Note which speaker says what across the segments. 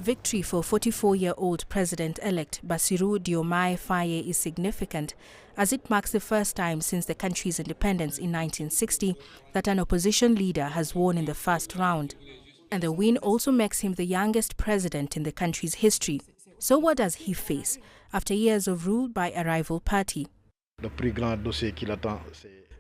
Speaker 1: Victory for 44-year-old President-elect Bassirou Diomaye Faye is significant, as it marks the first time since the country's independence in 1960 that an opposition leader has won in the first round. And the win also makes him the youngest president in the country's history. So what does he face after years of rule by a rival party?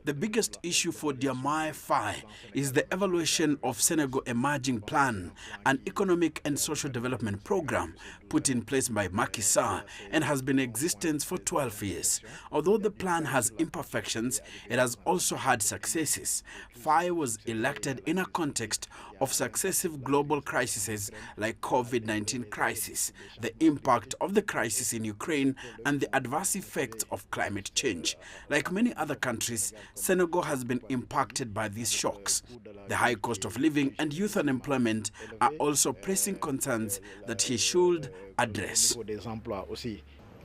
Speaker 2: The biggest issue for Diomaye Faye is the evaluation of Senegal Emerging Plan, an economic and social development program put in place by Macky Sall and has been in existence for 12 years. Although the plan has imperfections, it has also had successes. Faye was elected in a context of successive global crises like COVID-19 crisis, the impact of the crisis in Ukraine, and the adverse effects of climate change. Like many other countries, Senegal has been impacted by these shocks. The high cost of living and youth unemployment are also pressing concerns that he should address.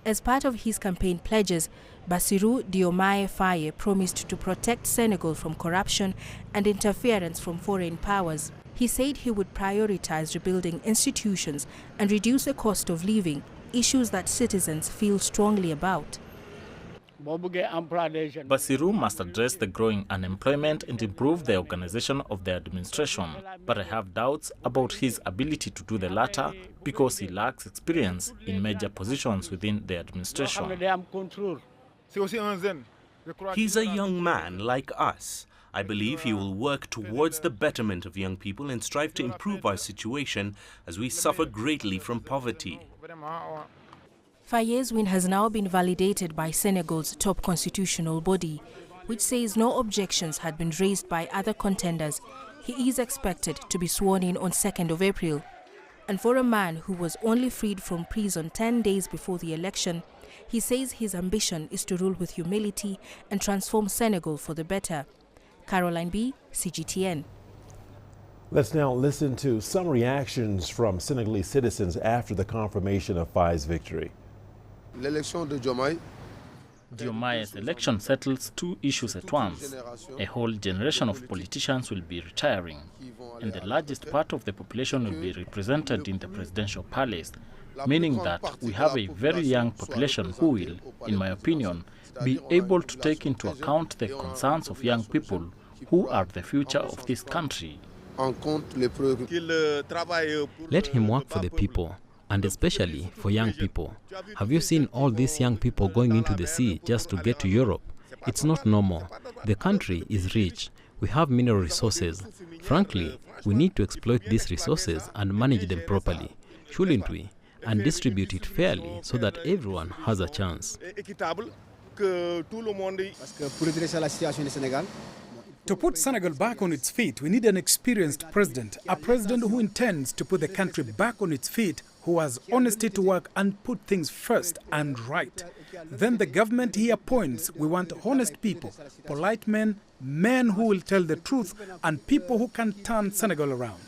Speaker 1: As part of his campaign pledges, Bassirou Diomaye Faye promised to protect Senegal from corruption and interference from foreign powers. He said he would prioritize rebuilding institutions and reduce the cost of living, issues that citizens feel strongly about.
Speaker 3: Bassirou must address the growing unemployment and improve the organization of the administration. But I have doubts about his ability to do the latter because he lacks experience in major positions within the administration.
Speaker 4: He's a young man like us. I believe he will work towards the betterment of young people and strive to improve our situation as we suffer greatly from poverty.
Speaker 1: Faye's win has now been validated by Senegal's top constitutional body, which says no objections had been raised by other contenders. He is expected to be sworn in on 2nd of April. And for a man who was only freed from prison 10 days before the election, he says his ambition is to rule with humility and transform Senegal for the better. Caroline B., CGTN.
Speaker 5: Let's now listen to some reactions from Senegalese citizens after the confirmation of Faye's victory.
Speaker 3: Diomaye's election settles two issues at once. A whole generation of politicians will be retiring, and the largest part of the population will be represented in the presidential palace, meaning that we have a very young population who will, in my opinion, be able to take into account the concerns of young people who are the future of this country.
Speaker 6: Let him work for the people, and especially for young people. Have you seen all these young people going into the sea just to get to Europe? It's not normal. The country is rich. We have mineral resources. Frankly, we need to exploit these resources and manage them properly, shouldn't we? And distribute it fairly so that everyone has a chance.
Speaker 7: To put Senegal back on its feet, we need an experienced president, a president who intends to put the country back on its feet, who has honesty to work and put things first and right. Then the government he appoints, we want honest people, polite men, men who will tell the truth, and people who can turn Senegal around.